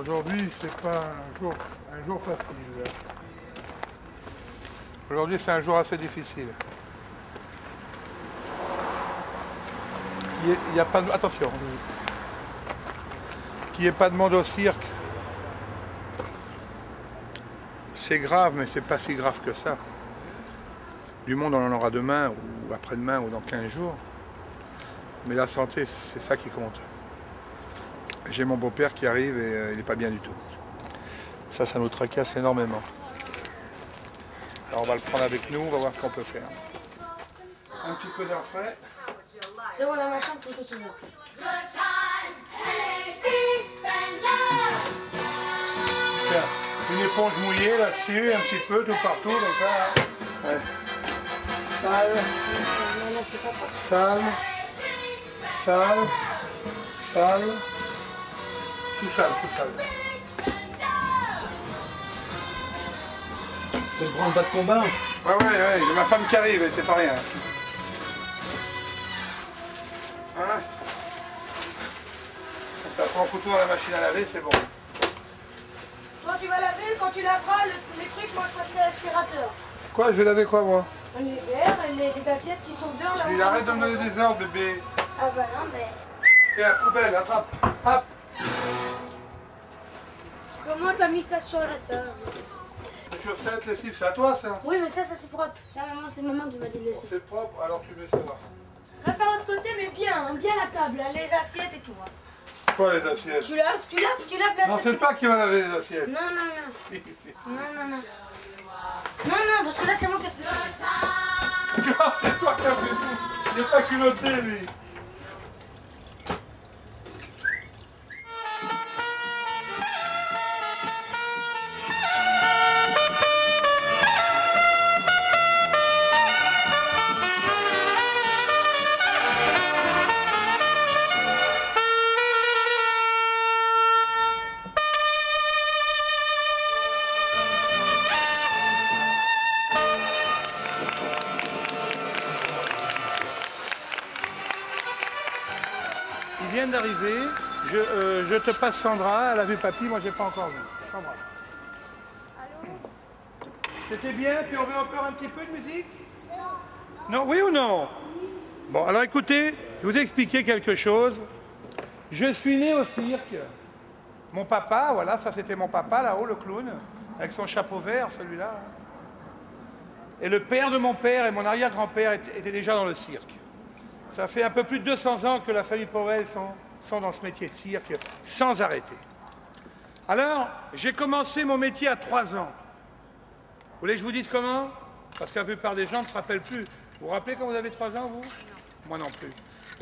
Aujourd'hui, c'est pas un jour facile. Aujourd'hui, c'est un jour assez difficile. Il n'y a pas de... Attention. Qu'il n'y ait pas de monde au cirque, c'est grave, mais c'est pas si grave que ça. Du monde, on en aura demain, ou après-demain, ou dans 15 jours. Mais la santé, c'est ça qui compte. J'ai mon beau-père qui arrive et il n'est pas bien du tout. Ça nous tracasse énormément. Alors on va le prendre avec nous, on va voir ce qu'on peut faire. Un petit peu d'air frais. C'est bon, dans ma chambre, tout est ouvert. Tiens, une éponge mouillée là-dessus, un petit peu, tout partout, comme ça. Ouais. Sale. Sale. Sale. Sale. Tout sale, tout sale. C'est le grand bas de combat. Ouais, il y a ma femme qui arrive et c'est pas rien. Hein? Ça prend un couteau dans la machine à laver, c'est bon. Toi, tu vas laver, quand tu laveras, les trucs, moi je passerai à l'aspirateur. Quoi? Je vais laver quoi, moi? Les verres et les assiettes qui sont dehors là-haut. Il arrête de me donner des ordres, bébé. Ah bah non, mais... Et la poubelle, attrape. Hop. Comment t'as mis ça sur la table? Les chaussettes, les cifs, c'est à toi, ça? Oui, mais ça c'est propre. Ça, c'est maman qui m'a dit de laisser. C'est propre, alors tu mets ça là. Va faire l'autre côté, mais bien, hein, bien la table, hein, les assiettes et tout. Hein. Quoi, les assiettes? Tu laves l'assiette. Non, c'est toi qui vas laver les assiettes. Non, non, non. Non. Non, parce que là, c'est moi qui ai fait. Non, c'est toi qui as fait tout. Il n'est pas culotté, lui. Ils viennent d'arriver. Je te passe Sandra. Elle a vu papy, moi j'ai pas encore vu. Sandra. C'était bien? Tu en veux encore un petit peu de musique? Non, oui ou non? Bon, alors écoutez, je vous ai expliqué quelque chose. Je suis né au cirque. Mon papa, voilà, ça c'était mon papa là-haut, le clown, avec son chapeau vert, celui-là. Et le père de mon père et mon arrière-grand-père étaient déjà dans le cirque. Ça fait un peu plus de 200 ans que la famille Powell sont dans ce métier de cirque, sans arrêter. Alors, j'ai commencé mon métier à 3 ans. Vous voulez que je vous dise comment? Parce que la plupart des gens ne se rappellent plus. Vous vous rappelez quand vous avez 3 ans, vous? Moi non plus.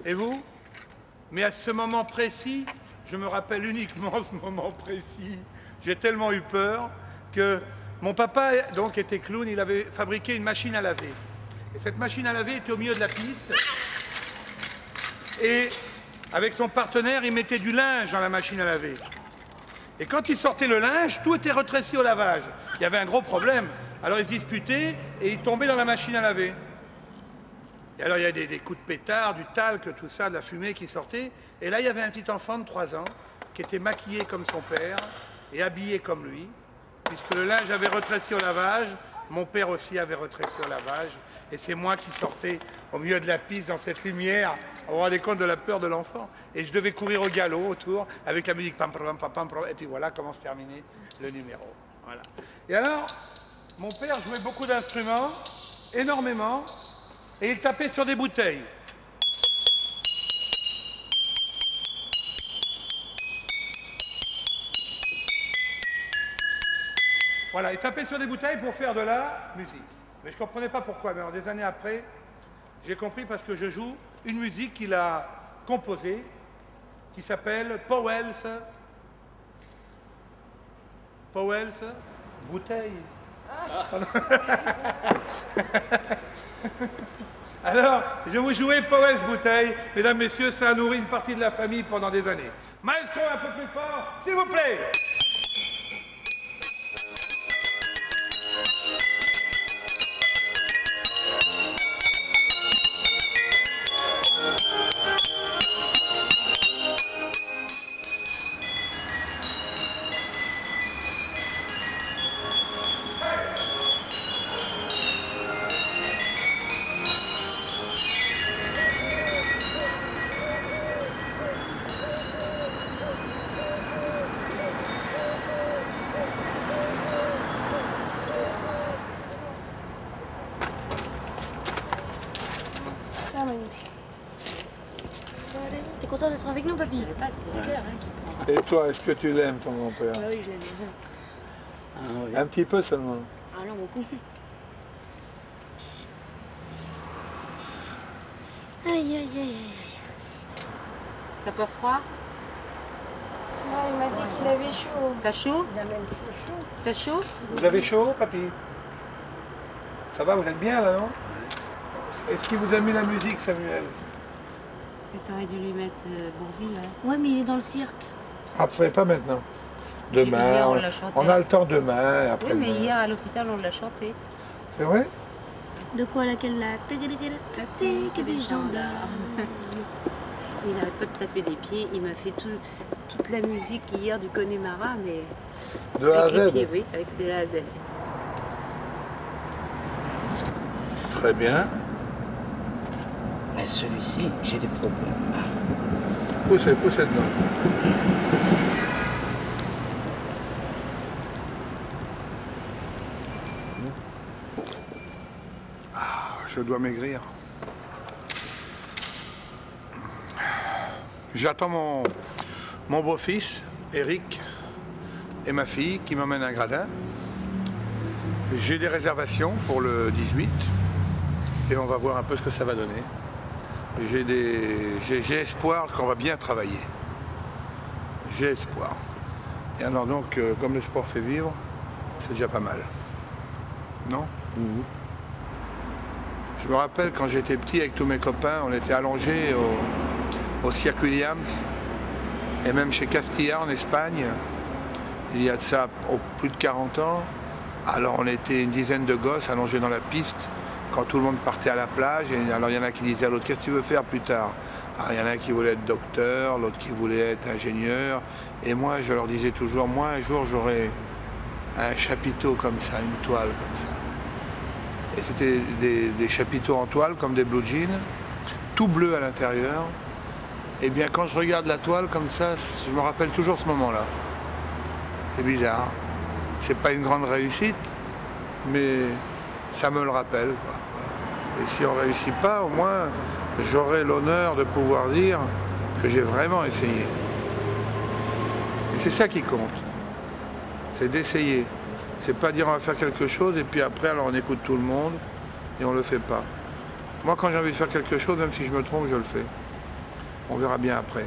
Et vous? Mais à ce moment précis, je me rappelle uniquement ce moment précis. J'ai tellement eu peur que mon papa, donc, était clown, il avait fabriqué une machine à laver. Et cette machine à laver était au milieu de la piste. Et avec son partenaire, il mettait du linge dans la machine à laver. Et quand il sortait le linge, tout était retréci au lavage. Il y avait un gros problème. Alors ils se disputaient et ils tombaient dans la machine à laver. Et alors il y a des coups de pétard, du talc, tout ça, de la fumée qui sortait. Et là, il y avait un petit enfant de 3 ans qui était maquillé comme son père et habillé comme lui, puisque le linge avait retréci au lavage, mon père aussi avait retréci au lavage. Et c'est moi qui sortais au milieu de la piste dans cette lumière. On vous rendez compte de la peur de l'enfant. Et je devais courir au galop autour avec la musique pam pam pam pam. Et puis voilà comment se terminait le numéro. Voilà. Et alors, mon père jouait beaucoup d'instruments, énormément, et il tapait sur des bouteilles. Voilà, il tapait sur des bouteilles pour faire de la musique. Mais je ne comprenais pas pourquoi. Mais alors, des années après, j'ai compris parce que je joue une musique qu'il a composée, qui s'appelle Powell's Bouteille. Alors, je vais vous jouer Powell's Bouteille. Mesdames, messieurs, ça a nourri une partie de la famille pendant des années. Maestro, un peu plus fort, s'il vous plaît. avec nous, papy. Et toi, est-ce que tu l'aimes, ton grand-père? Oui, je l'aime bien. Ah, oui. Un petit peu seulement. Ah non, beaucoup. Aïe, aïe, aïe, aïe. T'as pas froid? Non, il m'a dit qu'il avait chaud. T'as chaud? T'as chaud? Vous avez chaud, papy? Ça va, vous êtes bien là, non? Est-ce qu'il vous a mis la musique, Samuel? Et t'aurais dû lui mettre Bourvil, hein? Ouais, mais il est dans le cirque. Après, pas maintenant. Demain, Hier, on l'a chanté. on a le temps demain, après. Oui, mais hier à l'hôpital, on l'a chanté. C'est vrai? De quoi laquelle la que des gendarmes. Il n'arrête pas de taper des pieds. Il m'a fait toute la musique hier du Connemara, mais De A à avec les Z. pieds, oui, avec de A à Z. Très bien. Mais celui-ci, j'ai des problèmes. Poussez, poussez dedans. Je dois maigrir. J'attends mon beau-fils, Eric, et ma fille qui m'emmènent à Gradin. J'ai des réservations pour le 18 et on va voir un peu ce que ça va donner. J'ai espoir qu'on va bien travailler. J'ai espoir. Et alors donc, comme le sport fait vivre, c'est déjà pas mal. Non? Je me rappelle quand j'étais petit avec tous mes copains, on était allongés au Cirque Williams et même chez Castilla en Espagne, il y a de ça plus de 40 ans. Alors on était une dizaine de gosses allongés dans la piste quand tout le monde partait à la plage. Et alors il y en a qui disaient à l'autre, qu'est-ce que tu veux faire plus tard? Alors il y en a un qui voulait être docteur, l'autre qui voulait être ingénieur. Et moi je leur disais toujours, moi un jour j'aurai un chapiteau comme ça, une toile comme ça. Et c'était des chapiteaux en toile comme des blue jeans, tout bleu à l'intérieur. Et bien quand je regarde la toile comme ça, je me rappelle toujours ce moment-là. C'est bizarre. C'est pas une grande réussite, mais ça me le rappelle, quoi. Et si on ne réussit pas, au moins j'aurai l'honneur de pouvoir dire que j'ai vraiment essayé. Et c'est ça qui compte. C'est d'essayer. C'est pas dire on va faire quelque chose et puis après alors on écoute tout le monde et on le fait pas. Moi quand j'ai envie de faire quelque chose, même si je me trompe, je le fais. On verra bien après.